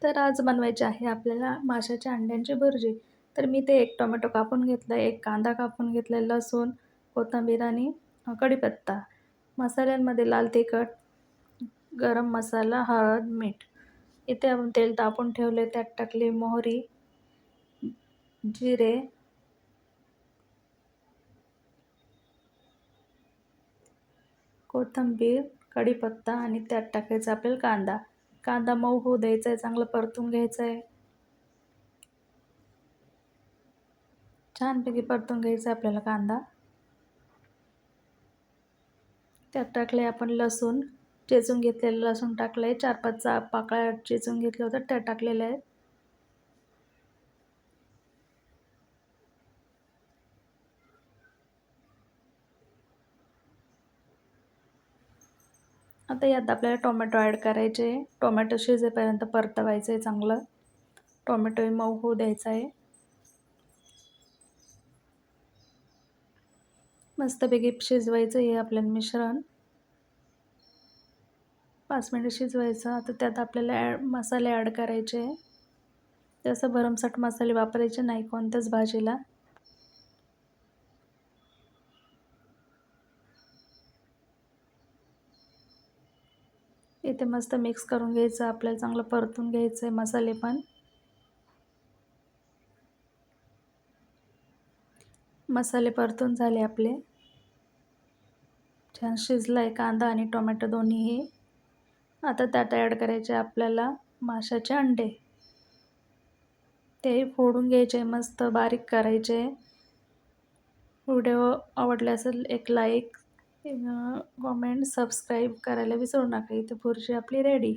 तर आज बनवायची आहे आपल्याला माशाच्या अंड्यांची भुर्जी. तर मी ते एक टोमॅटो कापून घेतला, एक कांदा कापून घेतला, लसूण, कोथिंबीर आणि कढीपत्ता. मसाल्यांमध्ये लाल तिखट, गरम मसाला, हळद, मीठ. इथे आपण तेल तापून ठेवले, त्यात टाकली मोहरी, जिरे, कोथिंबीर, कढीपत्ता आणि त्यात टाकायचा आपल्याला कांदा. कांदा मऊ होऊ द्यायचा आहे, चांगलं परतून घ्यायचं आहे. छानपैकी परतून घ्यायचा आहे आपल्याला कांदा. त्यात टाकले आपण लसूण, चेचून घेतलेलं लसूण टाकलं आहे. 4-5 पाकळ्या चेचून घेतल्या होत्या, त्या टाकलेल्या आहेत. आता यात आपल्याला टोमॅटो ॲड करायचे आहे. टोमॅटो शिजेपर्यंत परतवायचं आहे चांगलं. टोमॅटोही मऊ होऊ द्यायचा आहे. मस्तपैकी शिजवायचं हे आपल्याला मिश्रण. 5 मिनिटं शिजवायचं. आता त्यात आपल्याला मसाले ॲड करायचे आहे. जास्त भरमसाठ मसाले वापरायचे नाही कोणत्याच भाजीला. इथे मस्त मिक्स करून घ्यायचं, आपल्याला चांगलं परतून घ्यायचं आहे मसाले पण. मसाले परतून झाले आपले. छान शिजला आहे कांदा आणि टोमॅटो दोन्हीही. आता त्यात ॲड करायचे आपल्याला माशाचे अंडे. तेही फोडून घ्यायचे, मस्त बारीक करायचे. व्हिडिओ आवडला असेल एक लाईक, कमेंट, सबस्क्राईब करायला विसरू नका. इथे भुर्जी आपली रेडी.